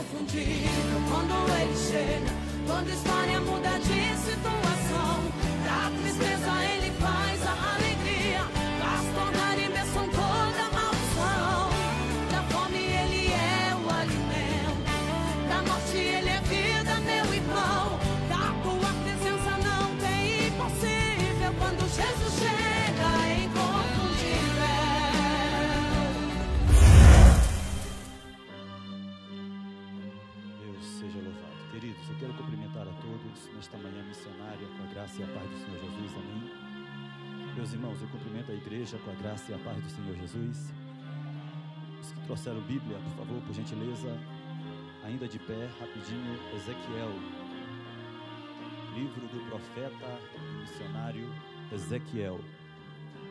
inconfundível quando ele chega, quando a história muda de situação. Da tristeza ele faz a alegria, faz tornar em bênção toda a maldição. Da fome ele é o alimento, da morte ele é vida, meu irmão. Da tua presença não tem impossível, quando Jesus chega é inconfundível. Deus seja louvado. Queridos, eu quero cumprimentar a todos nesta manhã missionária com a graça e a paz do Senhor Jesus, amém. Meus irmãos, eu cumprimento a igreja com a graça e a paz do Senhor Jesus. Os que trouxeram Bíblia, por favor, por gentileza, ainda de pé, rapidinho, Ezequiel, livro do profeta e missionário Ezequiel,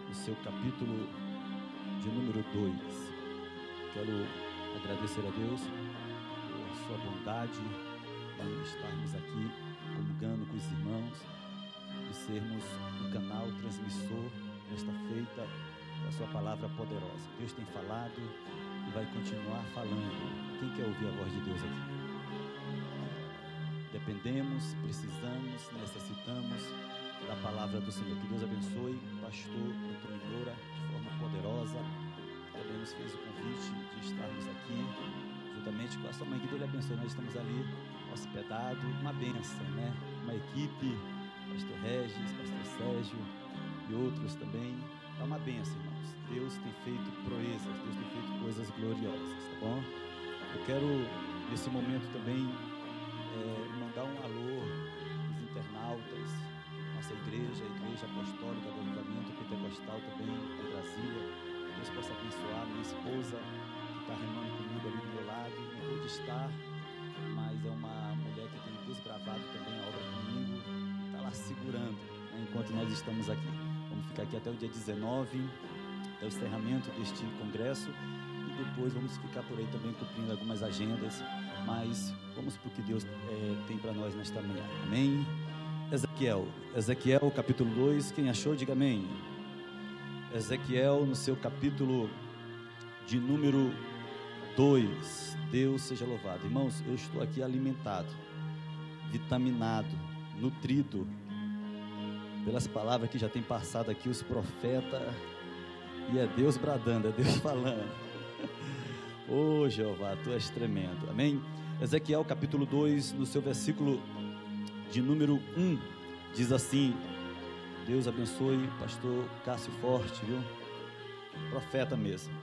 no seu capítulo de número 2. Quero agradecer a Deus por sua bondade em estarmos aqui comungando com os irmãos e sermos um canal transmissor nesta feita da sua palavra poderosa. Deus tem falado e vai continuar falando. Quem quer ouvir a voz de Deus aqui? Dependemos, precisamos, necessitamos da palavra do Senhor. Que Deus abençoe o pastor Antônio Moura de forma poderosa. Também nos fez o convite de estarmos aqui juntamente com a sua mãe. Que Deus lhe abençoe. Nós estamos ali hospedados, uma bênção, né? Uma equipe, pastor Regis, pastor Sérgio e outros também. É uma bênção, irmãos. Deus tem feito proezas, Deus tem feito coisas gloriosas, tá bom? Eu quero, nesse momento também, mandar um alô aos internautas, nossa igreja, a Igreja Apostólica do Avivamento Pentecostal também em Brasília. Deus possa abençoar minha esposa, que está remando comigo ali do meu lado. Não pude estar, mas é uma mulher que tem desbravado também a obra comigo, está lá segurando, né, enquanto nós estamos aqui. Vamos ficar aqui até o dia 19, até o encerramento deste congresso, e depois vamos ficar por aí também cumprindo algumas agendas, mas vamos para o que Deus tem para nós nesta manhã, amém? Ezequiel capítulo 2, quem achou, diga amém. Ezequiel no seu capítulo de número 2, Deus seja louvado. Irmãos, eu estou aqui alimentado, vitaminado, nutrido pelas palavras que já tem passado aqui os profetas, e é Deus bradando, é Deus falando. Oh Jeová, tu és tremendo, amém? Ezequiel capítulo 2, no seu versículo de número 1, diz assim: Deus abençoe pastor Cássio Forte, viu? Profeta mesmo,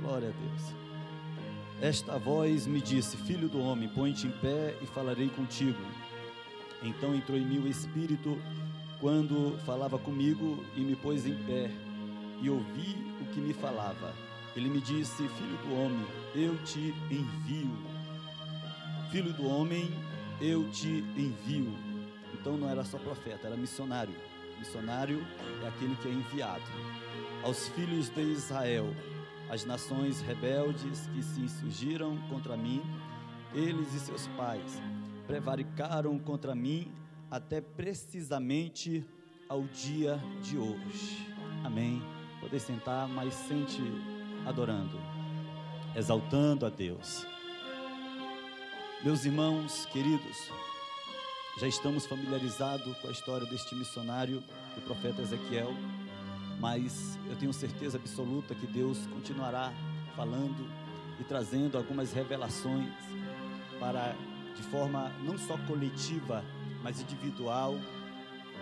glória a Deus. Esta voz me disse: filho do homem, põe-te em pé e falarei contigo. Então entrou em mim o Espírito quando falava comigo e me pôs em pé e ouvi o que me falava. Ele me disse: filho do homem, eu te envio. Filho do homem, eu te envio. Então não era só profeta, era missionário. Missionário é aquele que é enviado aos filhos de Israel, as nações rebeldes que se insurgiram contra mim. Eles e seus pais prevaricaram contra mim até precisamente ao dia de hoje. Amém. Podem sentar, mas sente adorando, exaltando a Deus. Meus irmãos queridos, já estamos familiarizados com a história deste missionário, do profeta Ezequiel, mas eu tenho certeza absoluta que Deus continuará falando e trazendo algumas revelações para, de forma não só coletiva, mas individual,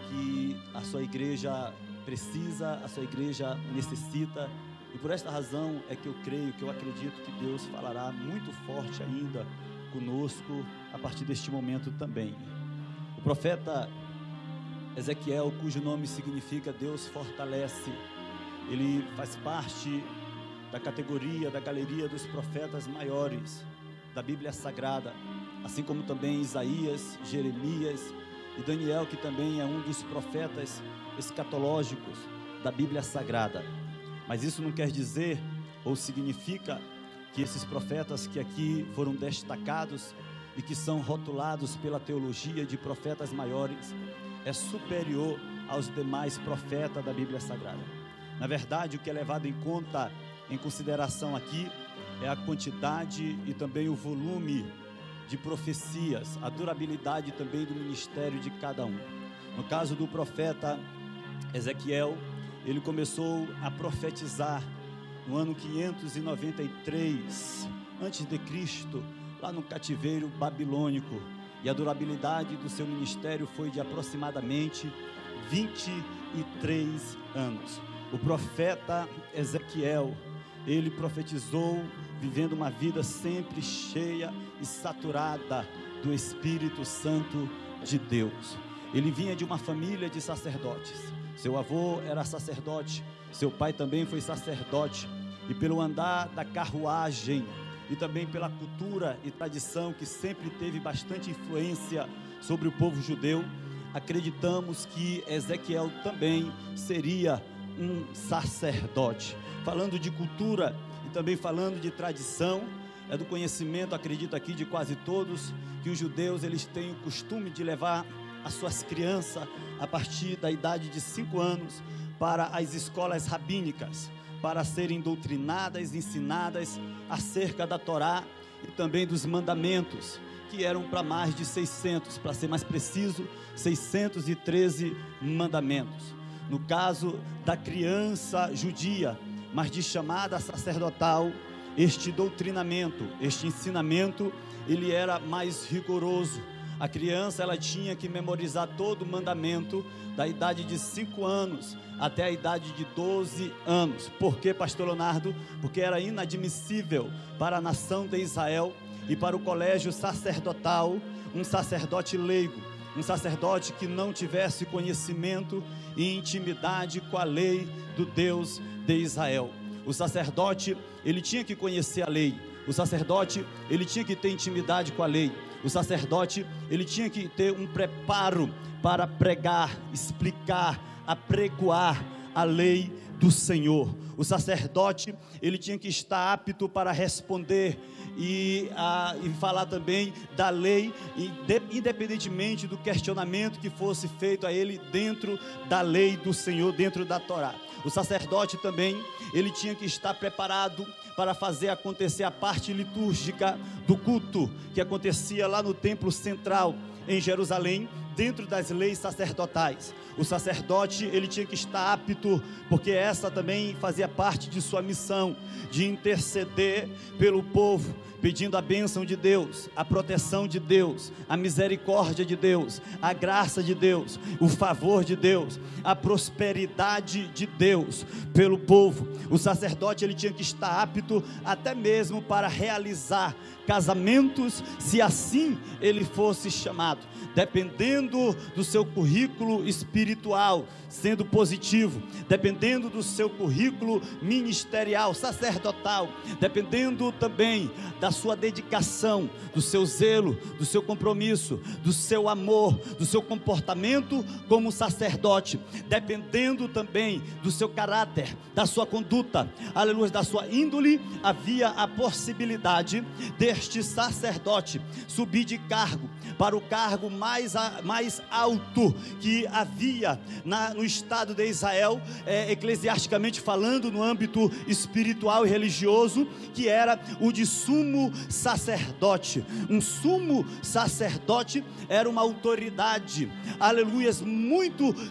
que a sua igreja precisa, a sua igreja necessita. E por esta razão é que eu creio, que eu acredito que Deus falará muito forte ainda conosco a partir deste momento também. O profeta Ezequiel, cujo nome significa Deus fortalece, ele faz parte da categoria, da galeria dos profetas maiores da Bíblia Sagrada, assim como também Isaías, Jeremias e Daniel, que também é um dos profetas escatológicos da Bíblia Sagrada. Mas isso não quer dizer ou significa que esses profetas que aqui foram destacados e que são rotulados pela teologia de profetas maiores é superior aos demais profetas da Bíblia Sagrada. Na verdade, o que é levado em consideração aqui é a quantidade e também o volume de profecias, a durabilidade também do ministério de cada um. No caso do profeta Ezequiel, ele começou a profetizar no ano 593 antes de Cristo, lá no cativeiro babilônico, e a durabilidade do seu ministério foi de aproximadamente 23 anos. O profeta Ezequiel, ele profetizou vivendo uma vida sempre cheia e saturada do Espírito Santo de Deus. Ele vinha de uma família de sacerdotes. Seu avô era sacerdote, seu pai também foi sacerdote, e pelo andar da carruagem e também pela cultura e tradição que sempre teve bastante influência sobre o povo judeu, acreditamos que Ezequiel também seria um sacerdote. Falando de cultura e também falando de tradição, é do conhecimento, acredito aqui, de quase todos, que os judeus eles têm o costume de levar as suas crianças a partir da idade de 5 anos para as escolas rabínicas, para serem doutrinadas, ensinadas acerca da Torá e também dos mandamentos, que eram para mais de 600, para ser mais preciso, 613 mandamentos. No caso da criança judia, mas de chamada sacerdotal, este doutrinamento, este ensinamento, ele era mais rigoroso. A criança, ela tinha que memorizar todo o mandamento da idade de 5 anos até a idade de 12 anos. Por quê, pastor Leonardo? Porque era inadmissível para a nação de Israel e para o colégio sacerdotal um sacerdote leigo, um sacerdote que não tivesse conhecimento e intimidade com a lei do Deus de Israel. O sacerdote, ele tinha que conhecer a lei. O sacerdote, ele tinha que ter intimidade com a lei. O sacerdote, ele tinha que ter um preparo para pregar, explicar, apregoar a lei do Senhor. O sacerdote, ele tinha que estar apto para responder e falar também da lei, independentemente do questionamento que fosse feito a ele dentro da lei do Senhor, dentro da Torá. O sacerdote também, ele tinha que estar preparado para fazer acontecer a parte litúrgica do culto, que acontecia lá no templo central em Jerusalém, dentro das leis sacerdotais. O sacerdote, ele tinha que estar apto, porque essa também fazia parte de sua missão, de interceder pelo povo, pedindo a bênção de Deus, a proteção de Deus, a misericórdia de Deus, a graça de Deus, o favor de Deus, a prosperidade de Deus pelo povo. O sacerdote, ele tinha que estar apto até mesmo para realizar casamentos, se assim ele fosse chamado, dependendo do seu currículo espiritual, sendo positivo, dependendo do seu currículo ministerial, sacerdotal, dependendo também da sua dedicação, do seu zelo, do seu compromisso, do seu amor, do seu comportamento como sacerdote, dependendo também do seu caráter, da sua conduta, aleluia, da sua índole. Havia a possibilidade deste sacerdote subir de cargo para o cargo mais alto que havia no estado de Israel, eclesiasticamente falando, no âmbito espiritual e religioso, que era o de sumo sacerdote. Um sumo sacerdote era uma autoridade, aleluias,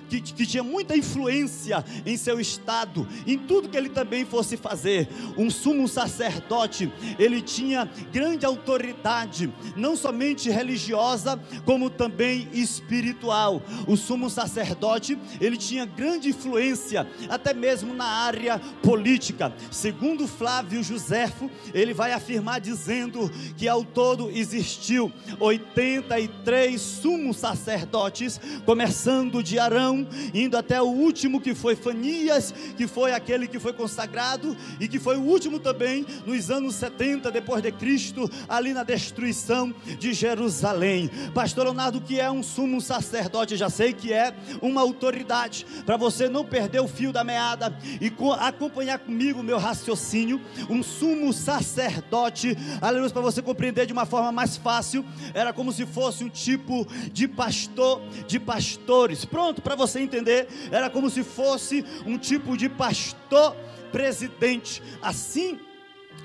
que tinha muita influência em seu estado, em tudo que ele também fosse fazer. Um sumo sacerdote, ele tinha grande autoridade, não somente religiosa, como também espiritual. O sumo sacerdote, ele tinha grande influência, até mesmo na área política. Segundo Flávio Joséfo, ele vai afirmar dizendo que ao todo existiu 83 sumos sacerdotes, começando de Arão, indo até o último, que foi Fanias, que foi aquele que foi consagrado e que foi o último também nos anos 70 depois de Cristo, ali na destruição de Jerusalém. Pastor Leonardo, o que é um sumo sacerdote? Eu já sei que é uma autoridade. Para você não perder o fio da meada e acompanhar comigo o meu raciocínio, um sumo sacerdote, aleluia, para você compreender de uma forma mais fácil, era como se fosse um tipo de pastor, de pastores. Pronto, para você entender, era como se fosse um tipo de pastor presidente. Assim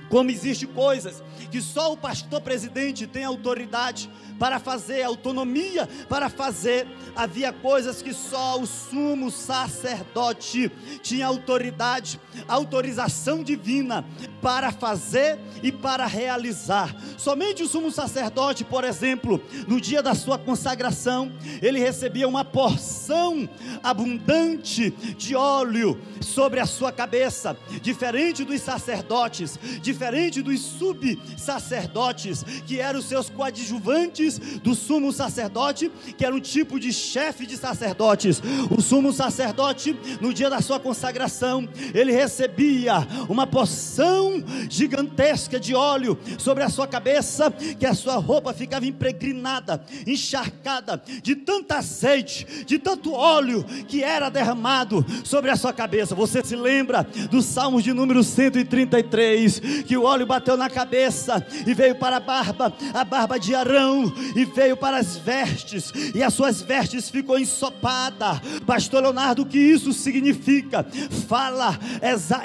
Como existem coisas que só o pastor presidente tem autoridade para fazer, autonomia para fazer, havia coisas que só o sumo sacerdote tinha autoridade, autorização divina para fazer e para realizar. Somente o sumo sacerdote, por exemplo, no dia da sua consagração, ele recebia uma porção abundante de óleo sobre a sua cabeça, diferente dos sacerdotes, diferente dos subsacerdotes, que eram os seus coadjuvantes do sumo sacerdote, que era um tipo de chefe de sacerdotes. O sumo sacerdote, no dia da sua consagração, ele recebia uma porção gigantesca de óleo sobre a sua cabeça, que a sua roupa ficava impregnada, encharcada de tanto azeite, de tanto óleo que era derramado sobre a sua cabeça. Você se lembra do Salmos de número 133, que o óleo bateu na cabeça e veio para a barba de Arão, e veio para as vestes, e as suas vestes ficou ensopada. Pastor Leonardo, o que isso significa? Fala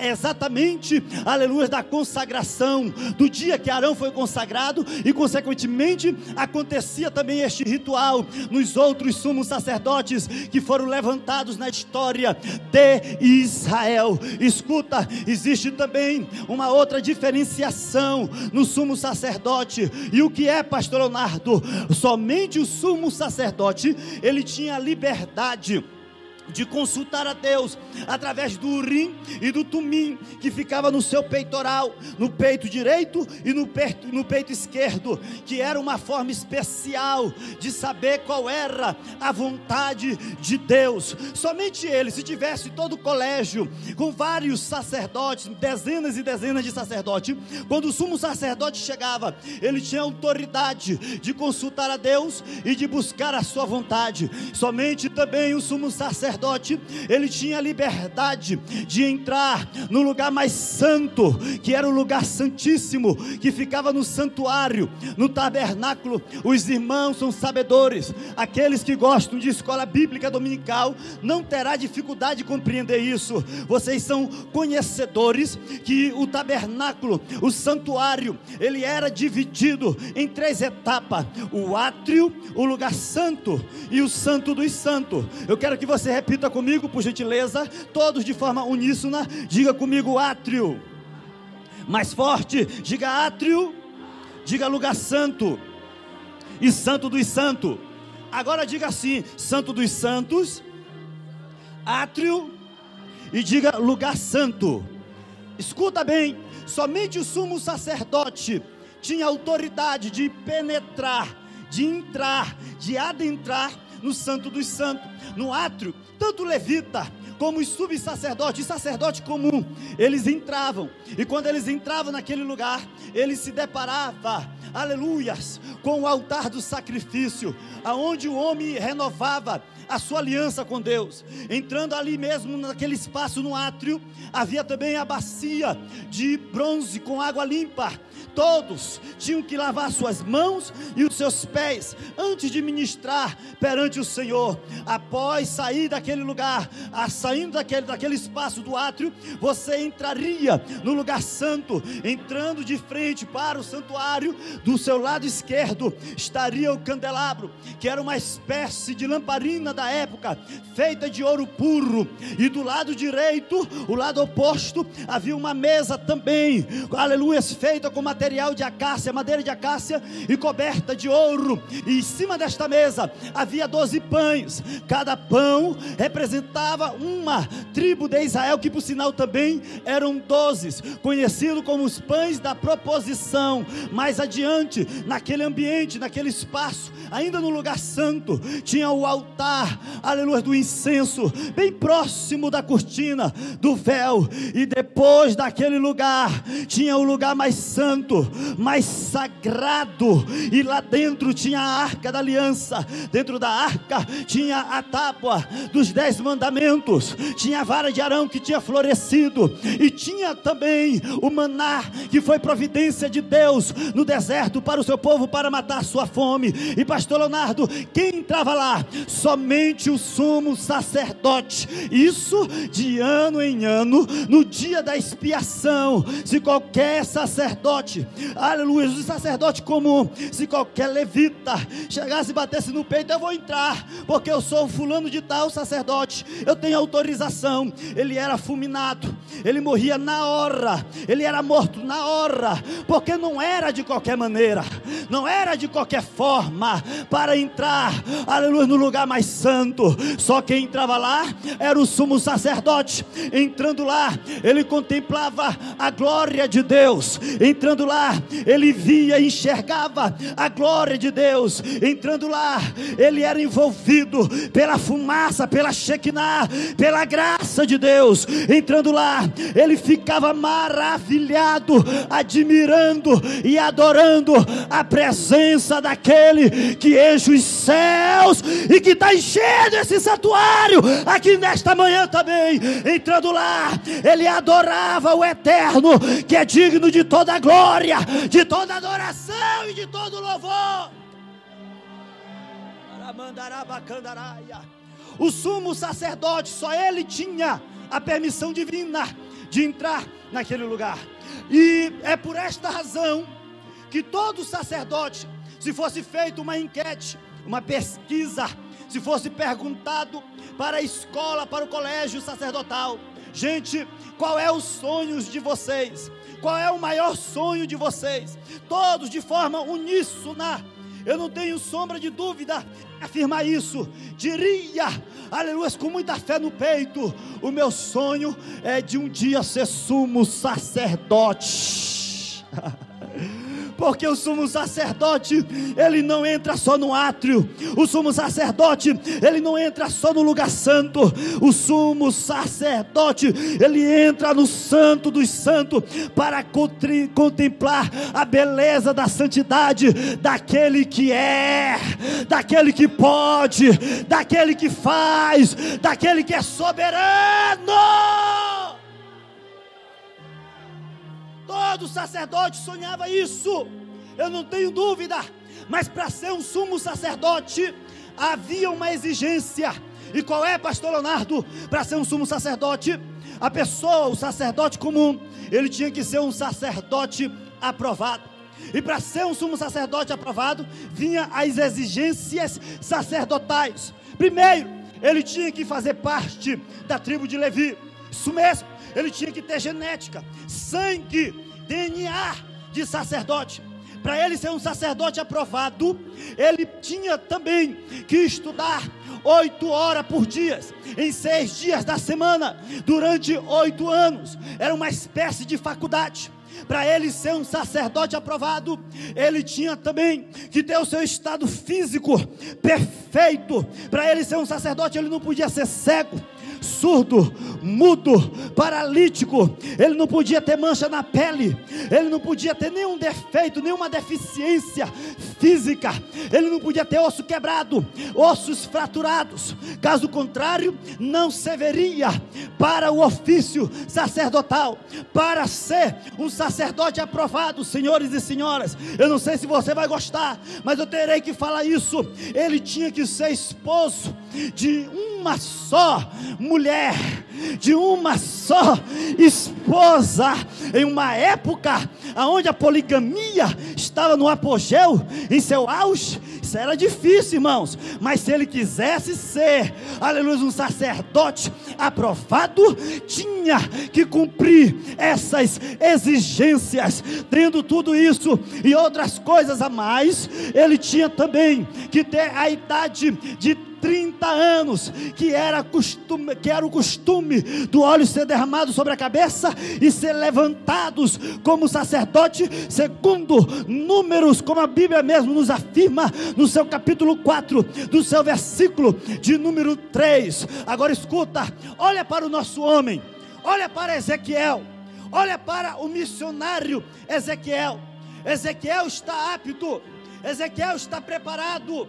exatamente, aleluia, da consagração, do dia que Arão foi consagrado, e consequentemente acontecia também este ritual nos outros sumos sacerdotes que foram levantados na história de Israel. Escuta, existe também uma outra diferenciação no sumo sacerdote. E o que é, pastor Leonardo? Somente o sumo sacerdote, ele tinha liberdade de consultar a Deus através do Urim e do Tumim, que ficava no seu peitoral, no peito direito e no peito esquerdo, que era uma forma especial de saber qual era a vontade de Deus. Somente ele, se tivesse todo o colégio com vários sacerdotes, dezenas e dezenas de sacerdotes, quando o sumo sacerdote chegava, ele tinha autoridade de consultar a Deus e de buscar a sua vontade. Somente também o sumo sacerdote, ele tinha liberdade de entrar no lugar mais santo, que era o lugar santíssimo, que ficava no santuário, no tabernáculo. Os irmãos são sabedores, aqueles que gostam de escola bíblica dominical não terá dificuldade de compreender isso. Vocês são conhecedores que o tabernáculo, o santuário, ele era dividido em 3 etapas: o átrio, o lugar santo e o santo dos santos. Eu quero que você repita comigo, por gentileza, todos de forma uníssona. Diga comigo: átrio. Mais forte, diga átrio. Diga lugar santo e santo dos santos. Agora diga assim: santo dos santos, átrio, e diga lugar santo. Escuta bem, somente o sumo sacerdote tinha autoridade de penetrar, de entrar, de adentrar no santo dos santos. No átrio, tanto o levita como os subsacerdotes, sacerdote comum, eles entravam, e quando eles entravam naquele lugar, eles se deparavam, aleluias, com o altar do sacrifício, aonde o homem renovava a sua aliança com Deus. Entrando ali mesmo naquele espaço no átrio, havia também a bacia de bronze com água limpa. Todos tinham que lavar suas mãos e os seus pés antes de ministrar perante o Senhor. Após sair daquele lugar, saindo daquele espaço do átrio, você entraria no lugar santo. Entrando de frente para o santuário, do seu lado esquerdo estaria o candelabro, que era uma espécie de lamparina da época, feita de ouro puro. E do lado direito, o lado oposto, havia uma mesa também, aleluia, feita com material de acácia, madeira de acácia, e coberta de ouro. E em cima desta mesa havia 12 pães. Cada pão representava uma tribo de Israel, que por sinal também eram 12, conhecido como os pães da proposição. Mais adiante, naquele ambiente, naquele espaço, ainda no lugar santo, tinha o altar, aleluia, do incenso, bem próximo da cortina do véu. E depois daquele lugar, tinha o lugar mais santo, mais sagrado, e lá dentro tinha a arca da aliança. Dentro da arca tinha a tábua dos 10 mandamentos, tinha a vara de Arão que tinha florescido, e tinha também o maná, que foi providência de Deus no deserto para o seu povo, para matar a sua fome. E pastor Leonardo, quem entrava lá? Somente o sumo sacerdote. Isso de ano em ano, no dia da expiação. Se qualquer sacerdote, aleluia, o sacerdote comum, se qualquer levita chegasse e batesse no peito, eu vou entrar, porque eu sou fulano de tal sacerdote, eu tenho autorização. Ele era fulminado, ele morria na hora, ele era morto na hora, porque não era de qualquer maneira, não era de qualquer forma, para entrar, aleluia, no lugar mais santo. Só quem entrava lá era o sumo sacerdote. Entrando lá, ele contemplava a glória de Deus. Entrando lá, ele via e enxergava a glória de Deus. Entrando lá, ele era envolvido pela fumaça, pela Shekinah, pela graça de Deus. Entrando lá, ele ficava maravilhado, admirando e adorando a presença daquele que enche os céus e que está enchendo esse santuário aqui nesta manhã também. Entrando lá, ele adorava o eterno, que é digno de toda glória, de toda adoração e de todo louvor. O sumo sacerdote, só ele tinha a permissão divina de entrar naquele lugar. E é por esta razão que todo sacerdote, se fosse feita uma enquete, uma pesquisa, se fosse perguntado para a escola, para o colégio sacerdotal: gente, qual é os sonhos de vocês? Qual é o maior sonho de vocês? Todos de forma uníssona, eu não tenho sombra de dúvida em afirmar isso, diria, aleluia, com muita fé no peito: o meu sonho é de um dia ser sumo sacerdote. Porque o sumo sacerdote, ele não entra só no átrio. O sumo sacerdote, ele não entra só no lugar santo. O sumo sacerdote, ele entra no santo dos santos para contemplar a beleza da santidade daquele que é, daquele que pode, daquele que faz, daquele que é soberano. Todo sacerdote sonhava isso, eu não tenho dúvida. Mas para ser um sumo sacerdote, havia uma exigência. E qual é, pastor Leonardo? Para ser um sumo sacerdote, a pessoa, o sacerdote comum, ele tinha que ser um sacerdote aprovado. E para ser um sumo sacerdote aprovado, vinha as exigências sacerdotais. Primeiro, ele tinha que fazer parte da tribo de Levi. Isso mesmo, ele tinha que ter genética, sangue, DNA de sacerdote. Para ele ser um sacerdote aprovado, ele tinha também que estudar 8 horas por dia, em 6 dias da semana, durante 8 anos. Era uma espécie de faculdade. Para ele ser um sacerdote aprovado, ele tinha também que ter o seu estado físico perfeito. Para ele ser um sacerdote, ele não podia ser cego, surdo, mudo, paralítico, ele não podia ter mancha na pele, ele não podia ter nenhum defeito, nenhuma deficiência física, ele não podia ter osso quebrado, ossos fraturados. Caso contrário, não serviria para o ofício sacerdotal. Para ser um sacerdote aprovado, senhores e senhoras, eu não sei se você vai gostar, mas eu terei que falar isso: ele tinha que ser esposo de uma só mulher, de uma só esposa, em uma época onde a poligamia estava no apogeu, em seu auge. Isso era difícil, irmãos, mas se ele quisesse ser, aleluia, um sacerdote aprovado, tinha que cumprir essas exigências. Tendo tudo isso e outras coisas a mais, ele tinha também que ter a idade de 30 anos, que era o costume do óleo ser derramado sobre a cabeça e ser levantados como sacerdote, segundo Números, como a Bíblia mesmo nos afirma, no seu capítulo 4, do seu versículo de número 3. Agora escuta, olha para o nosso homem, olha para Ezequiel, olha para o missionário Ezequiel. Ezequiel está apto, Ezequiel está preparado,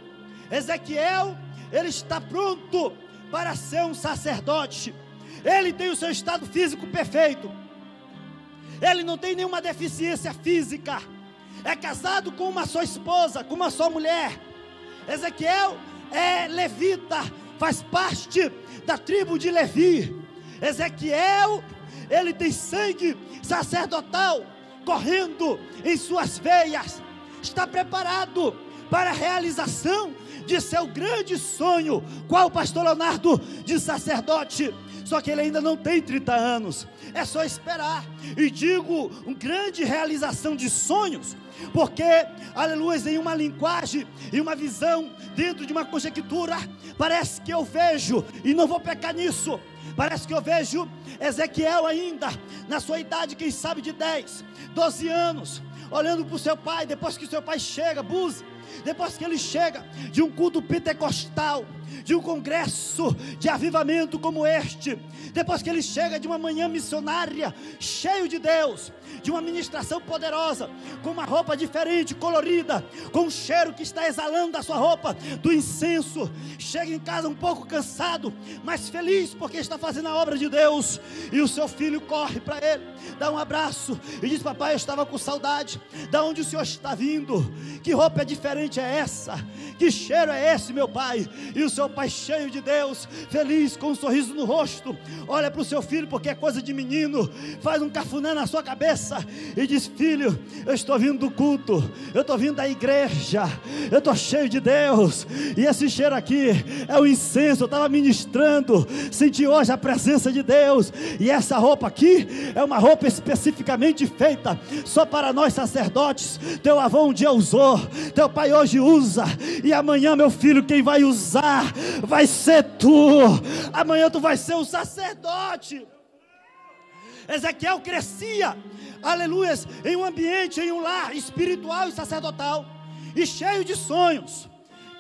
Ezequiel, ele está pronto para ser um sacerdote. Ele tem o seu estado físico perfeito, ele não tem nenhuma deficiência física, é casado com uma só esposa, com uma só mulher. Ezequiel é levita, faz parte da tribo de Levi. Ezequiel, ele tem sangue sacerdotal correndo em suas veias, está preparado para a realização de seu grande sonho, qual o pastor Leonardo, de sacerdote. Só que ele ainda não tem 30 anos, é só esperar. E digo, uma grande realização de sonhos, porque, aleluia, em uma linguagem e uma visão, dentro de uma conjectura, parece que eu vejo, e não vou pecar nisso, parece que eu vejo Ezequiel ainda, na sua idade, quem sabe de 10, 12 anos, olhando para o seu pai, depois que o seu pai chega, depois que ele chega de um culto pentecostal, de um congresso de avivamento como este, depois que ele chega de uma manhã missionária, cheio de Deus, de uma ministração poderosa, com uma roupa diferente, colorida, com um cheiro que está exalando da sua roupa, do incenso, chega em casa um pouco cansado, mas feliz porque está fazendo a obra de Deus, e o seu filho corre para ele, dá um abraço, e diz: papai, eu estava com saudade, da onde o senhor está vindo? Que roupa diferente é essa? Que cheiro é esse, meu pai? E o seu pai, cheio de Deus, feliz, com um sorriso no rosto, olha para o seu filho, porque é coisa de menino, faz um cafuné na sua cabeça, e diz: filho, eu estou vindo do culto, eu estou vindo da igreja, eu estou cheio de Deus, e esse cheiro aqui é o incenso, eu estava ministrando, senti hoje a presença de Deus, e essa roupa aqui é uma roupa especificamente feita só para nós sacerdotes. Teu avô um dia usou, teu pai hoje usa, e amanhã, meu filho, quem vai usar vai ser tu. Amanhã tu vai ser o sacerdote. Ezequiel crescia, aleluia, em um ambiente, em um lar espiritual e sacerdotal, e cheio de sonhos,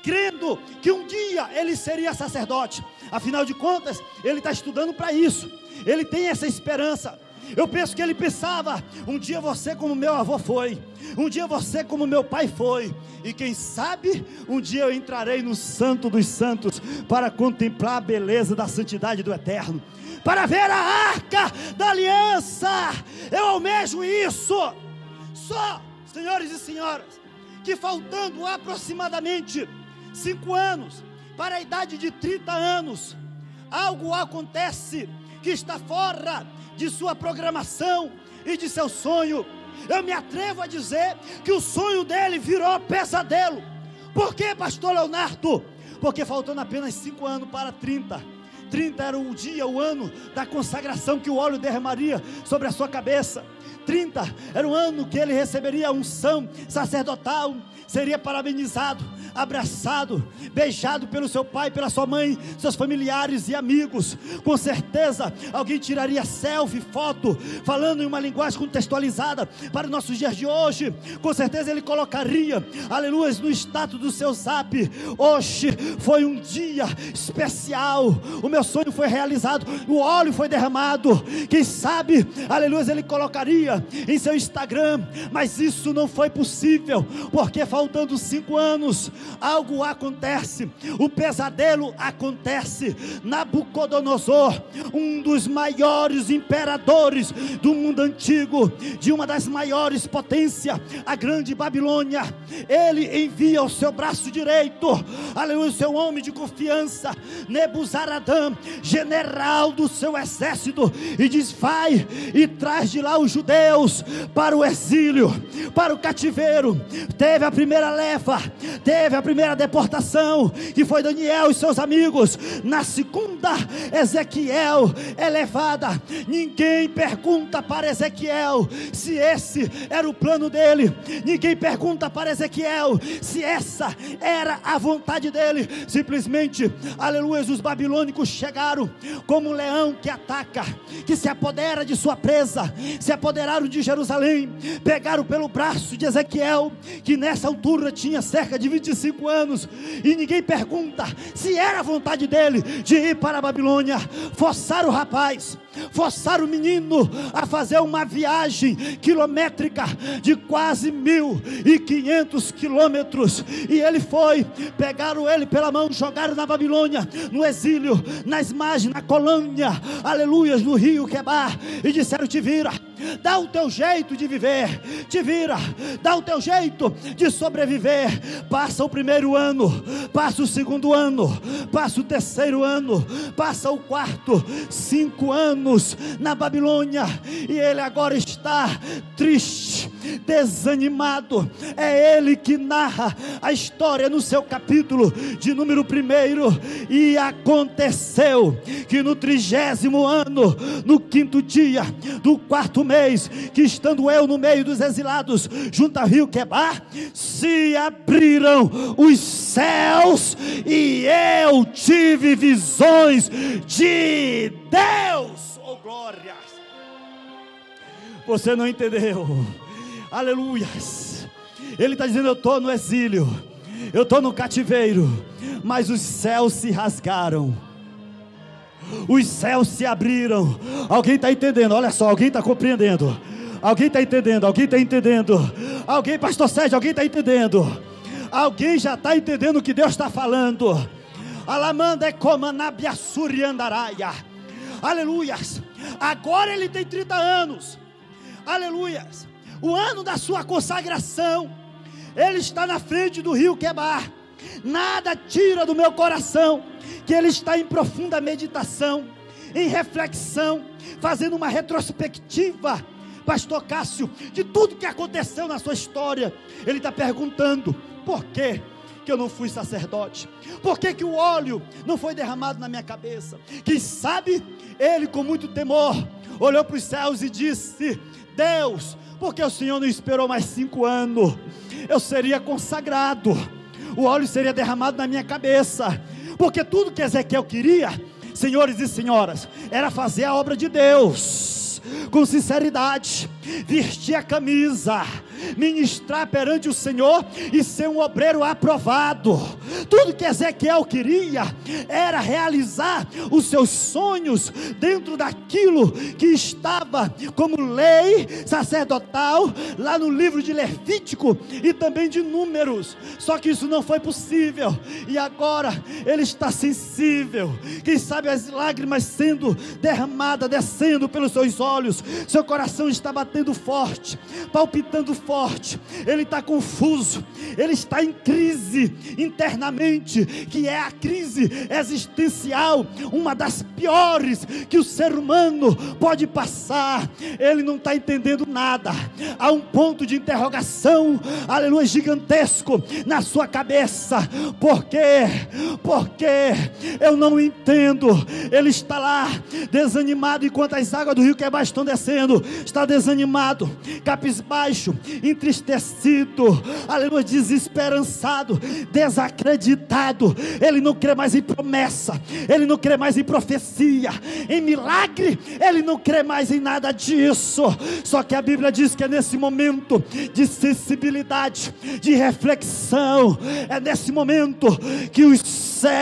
crendo que um dia ele seria sacerdote. Afinal de contas, ele está estudando para isso, ele tem essa esperança. Eu penso que ele pensava: um dia você como meu avô foi, um dia você como meu pai foi, e quem sabe um dia eu entrarei no Santo dos Santos para contemplar a beleza da santidade do Eterno, para ver a arca da aliança. Eu almejo isso. Só, senhores e senhoras, que faltando aproximadamente 5 anos para a idade de 30 anos, algo acontece que está fora de sua programação e de seu sonho. Eu me atrevo a dizer que o sonho dele virou pesadelo. Por quê, pastor Leonardo? Porque faltando apenas 5 anos para 30. 30 era o dia, o ano da consagração, que o óleo derramaria sobre a sua cabeça. 30 era o ano que ele receberia a unção sacerdotal, seria parabenizado, abraçado, beijado pelo seu pai, pela sua mãe, seus familiares e amigos. Com certeza alguém tiraria selfie, foto, falando em uma linguagem contextualizada para os nossos dias de hoje. Com certeza ele colocaria, aleluia, no status do seu zap: hoje foi um dia especial, o meu sonho foi realizado, o óleo foi derramado. Quem sabe, aleluia, ele colocaria em seu Instagram, mas isso não foi possível, porque faltando 5 anos, algo acontece, um pesadelo acontece. Nabucodonosor, um dos maiores imperadores do mundo antigo, de uma das maiores potências, a grande Babilônia, ele envia o seu braço direito, aleluia, o seu homem de confiança, Nebuzaradã, general do seu exército, e diz: vai e traz de lá os judeus para o exílio, para o cativeiro. Teve a primeira leva, teve a primeira deportação, que foi Daniel e seus amigos. Na segunda, Ezequiel é levada. Ninguém pergunta para Ezequiel se esse era o plano dele, ninguém pergunta para Ezequiel se essa era a vontade dele. Simplesmente, aleluia, os babilônicos chegaram como um leão que ataca, que se apodera de sua presa, se apoderaram de Jerusalém, pegaram pelo braço de Ezequiel, que nessa altura tinha cerca de 25 anos, e ninguém pergunta se era a vontade dele de ir para a Babilônia. Forçaram o rapaz, forçaram o menino a fazer uma viagem quilométrica de quase 1.500 quilômetros, e ele foi, pegaram ele pela mão, jogaram na Babilônia, no exílio, nas margens, na colônia, aleluia, no rio Quebar, e disseram: te vira, dá o teu jeito de viver, te vira, dá o teu jeito de sobreviver. Passa o primeiro ano, passa o segundo ano, passa o terceiro ano, passa o quarto, 5 anos na Babilônia, e ele agora está triste, desanimado. É ele que narra a história no seu capítulo de número 1. E aconteceu que no 30º ano, no 5º dia do 4º mês, que estando eu no meio dos exilados junto ao rio Quebar, se abriram os céus e eu tive visões de Deus. Oh, glórias! Você não entendeu? Aleluias! Ele está dizendo: eu estou no exílio, eu estou no cativeiro, mas os céus se rasgaram, os céus se abriram. Alguém está entendendo? Olha só, alguém está compreendendo? Alguém está entendendo? Alguém está entendendo? Alguém, pastor Sérgio, alguém está entendendo? Alguém já está entendendo o que Deus está falando? Alamanda é como Nabiassuriandaraia. Aleluias! Agora ele tem 30 anos. Aleluias! O ano da sua consagração. Ele está na frente do rio Quebar. Nada tira do meu coração que ele está em profunda meditação, em reflexão, fazendo uma retrospectiva, pastor Cássio, de tudo que aconteceu na sua história. Ele está perguntando: por que eu não fui sacerdote? Por que o óleo não foi derramado na minha cabeça? Quem sabe ele, com muito temor, olhou para os céus e disse: Deus, por que o Senhor não esperou mais 5 anos? Eu seria consagrado, o óleo seria derramado na minha cabeça, porque tudo que Ezequiel queria, senhores e senhoras, era fazer a obra de Deus com sinceridade, vestir a camisa, ministrar perante o Senhor e ser um obreiro aprovado. Tudo que Ezequiel queria era realizar os seus sonhos dentro daquilo que estava como lei sacerdotal lá no livro de Levítico e também de Números. Só que isso não foi possível, e agora ele está sensível. Quem sabe as lágrimas sendo derramadas, descendo pelos seus olhos, seu coração está batendo forte, palpitando forte. Ele está confuso, ele está em crise internamente, que é a crise existencial, uma das piores que o ser humano pode passar. Ele não está entendendo nada. Há um ponto de interrogação, aleluia, gigantesco na sua cabeça. Por quê? Porque eu não entendo. Ele está lá desanimado, enquanto as águas do rio Quebar estão descendo. Está desanimado, cabisbaixo, entristecido, aleluia, desesperançado, desacreditado. Ele não crê mais em promessa, ele não crê mais em profecia, em milagre, ele não crê mais em nada disso. Só que a Bíblia diz que é nesse momento de sensibilidade, de reflexão, é nesse momento que os céus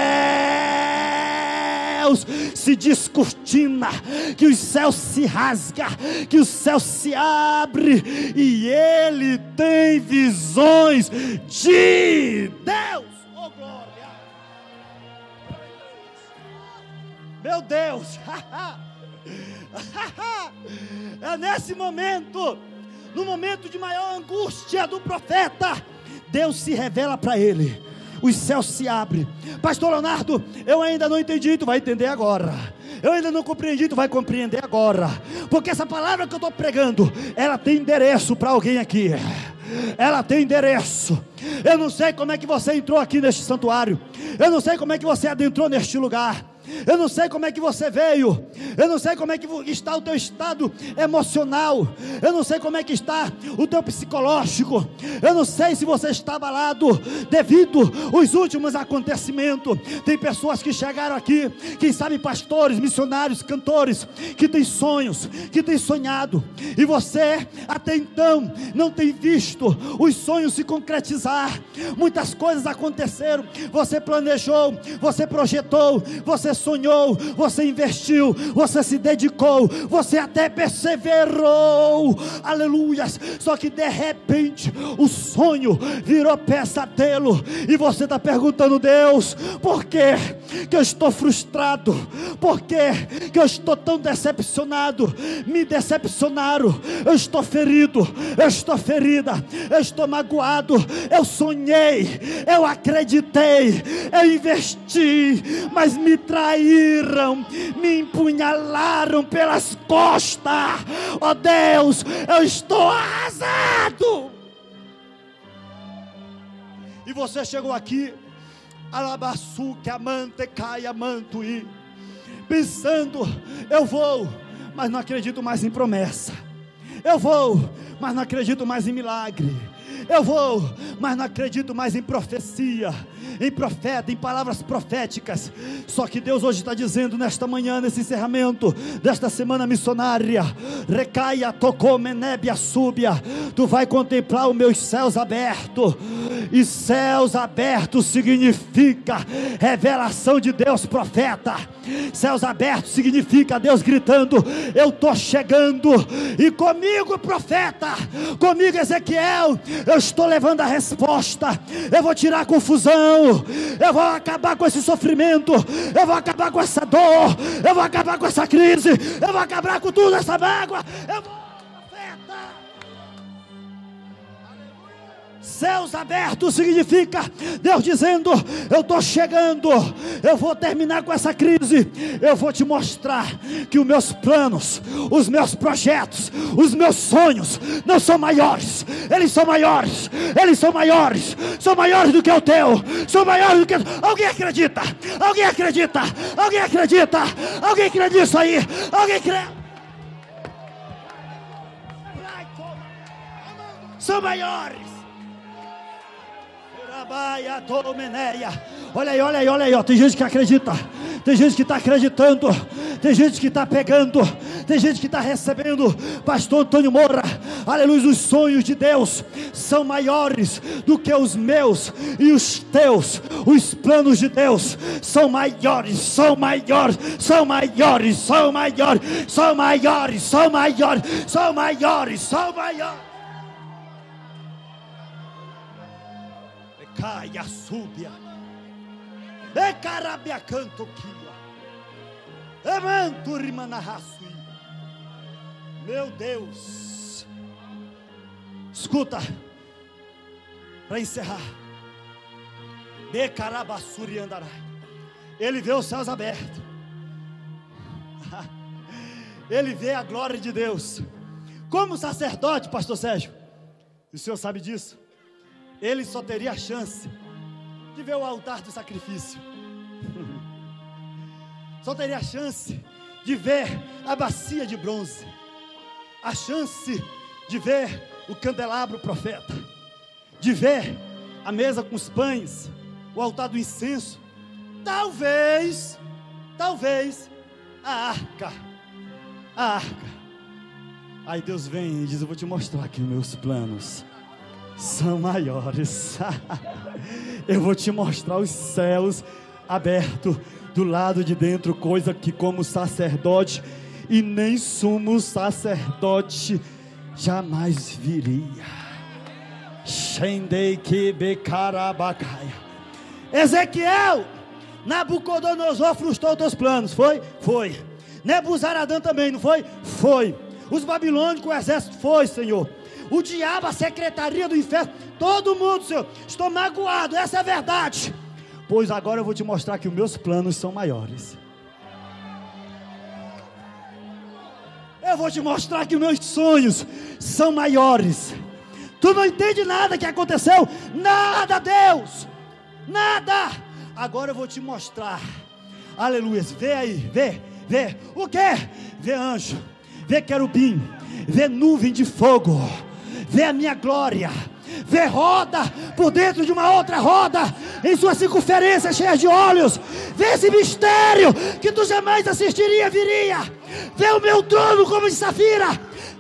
se descortina, que os céus se rasga, que o céu se abre, e ele tem visões de Deus. Oh, glória! Meu Deus! É nesse momento, no momento de maior angústia do profeta, Deus se revela para ele. Os céus se abrem. Pastor Leonardo, eu ainda não entendi. Tu vai entender agora. Eu ainda não compreendi. Tu vai compreender agora. Porque essa palavra que eu estou pregando, ela tem endereço para alguém aqui. Ela tem endereço. Eu não sei como é que você entrou aqui neste santuário. Eu não sei como é que você adentrou neste lugar. Eu não sei como é que você veio. Eu não sei como é que está o teu estado emocional. Eu não sei como é que está o teu psicológico. Eu não sei se você está abalado devido aos últimos acontecimentos. Tem pessoas que chegaram aqui, quem sabe pastores, missionários, cantores, que têm sonhos, que têm sonhado, e você até então não tem visto os sonhos se concretizar. Muitas coisas aconteceram. Você planejou, você projetou, você sonhou, você investiu, você se dedicou, você até perseverou, aleluias. Só que de repente o sonho virou pesadelo, e você está perguntando: Deus, por quê? que eu estou frustrado? Por que eu estou tão decepcionado? Me decepcionaram, eu estou ferido, eu estou ferida, eu estou magoado. Eu sonhei, eu acreditei, eu investi, mas me traíram, me empunhalaram pelas costas. Ó Deus, eu estou arrasado. E você chegou aqui, alabaçu que amante cai amantui, pensando: eu vou, mas não acredito mais em promessa. Eu vou, mas não acredito mais em milagre. Eu vou, mas não acredito mais em profecia, em profeta, em palavras proféticas. Só que Deus hoje está dizendo nesta manhã, nesse encerramento desta semana missionária: recaia, tocou, menébia, súbia. Tu vai contemplar os meus céus abertos. E céus abertos significa revelação de Deus, profeta. Céus abertos significa Deus gritando: eu estou chegando. E comigo, profeta, comigo, Ezequiel, eu estou levando a resposta. Eu vou tirar a confusão, eu vou acabar com esse sofrimento, eu vou acabar com essa dor, eu vou acabar com essa crise, eu vou acabar com tudo essa mágoa. Eu vou, profeta. Céus abertos significa Deus dizendo: eu estou chegando, eu vou terminar com essa crise, eu vou te mostrar que os meus planos, os meus projetos, os meus sonhos não são maiores, eles são maiores, eles são maiores, são maiores do que o teu, são maiores do que... Alguém acredita? Alguém acredita? Alguém acredita? Alguém crê nisso aí? Alguém crê? São maiores. Olha aí, olha aí, olha aí, ó. Tem gente que acredita, tem gente que está acreditando, tem gente que está pegando, tem gente que está recebendo. Pastor Antônio Moura, aleluia, os sonhos de Deus são maiores do que os meus e os teus. Os planos de Deus são maiores, são maiores, são maiores, são maiores, são maiores, são maiores, são maiores, são maiores. Caia, súbia, e carabia canto quia, e manto rimanarraçui. Meu Deus, escuta, para encerrar, de carabassuri andarai. Ele vê os céus abertos, ele vê a glória de Deus. Como sacerdote, pastor Sérgio, o senhor sabe disso? Ele só teria a chance de ver o altar do sacrifício. Só teria a chance de ver a bacia de bronze, a chance de ver o candelabro profeta, de ver a mesa com os pães, o altar do incenso, talvez a arca. Aí Deus vem e diz: eu vou te mostrar que os meus planos são maiores. Eu vou te mostrar os céus abertos do lado de dentro, coisa que como sacerdote e nem sumo sacerdote jamais viria. Ezequiel, Nabucodonosor frustrou teus planos, foi. Nebuzaradã também, não foi? Foi. Os babilônicos, o exército, foi, Senhor. O diabo, a secretaria do inferno, todo mundo, Senhor, estou magoado, essa é a verdade. Pois agora eu vou te mostrar que os meus planos são maiores. Eu vou te mostrar que os meus sonhos são maiores. Tu não entende nada que aconteceu, nada, Deus, nada. Agora eu vou te mostrar, aleluia, vê aí, vê, o que? Vê anjo, vê querubim, vê nuvem de fogo, vê a minha glória, vê roda por dentro de uma outra roda, em sua circunferência cheia de olhos, vê esse mistério que tu jamais assistiria, viria, vê o meu trono como de safira,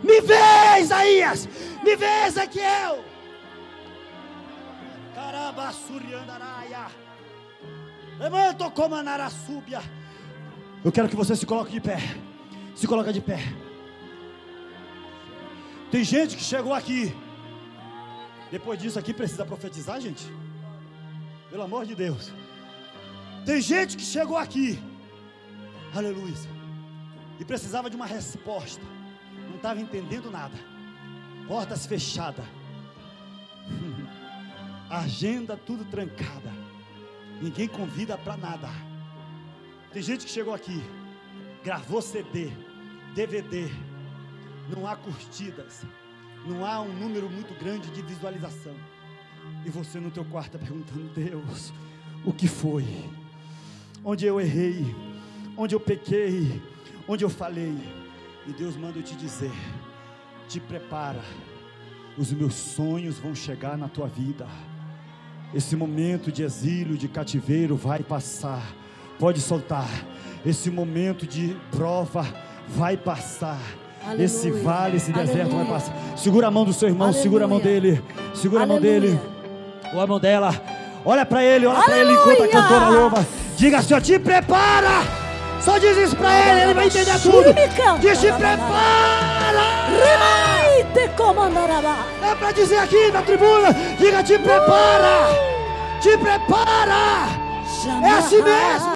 me vê, Isaías, me vê, Ezequiel. Levanto como a narasúbia. Eu quero que você se coloque de pé. Se coloca de pé. Tem gente que chegou aqui. Depois disso aqui precisa profetizar, gente? Pelo amor de Deus. Tem gente que chegou aqui, aleluia, e precisava de uma resposta, não estava entendendo nada, portas fechadas, agenda tudo trancada, ninguém convida para nada. Tem gente que chegou aqui, gravou CD, DVD, não há curtidas, não há um número muito grande de visualização, e você no teu quarto perguntando: Deus, o que foi? Onde eu errei? Onde eu pequei? Onde eu falei? E Deus manda eu te dizer: te prepara, os meus sonhos vão chegar na tua vida. Esse momento de exílio, de cativeiro vai passar. Pode soltar. Esse momento de prova vai passar. Aleluia. Esse vale, esse deserto vai passar. Segura a mão do seu irmão, aleluia. Segura a mão dele, segura aleluia. A mão dele, ou a mão dela. Olha para ele enquanto a cantora louva. Diga assim: ó, te prepara. Só diz isso para ele vai entender tudo. Diz: te prepara. É para dizer aqui na tribuna. Diga: te prepara. Te prepara. É assim mesmo.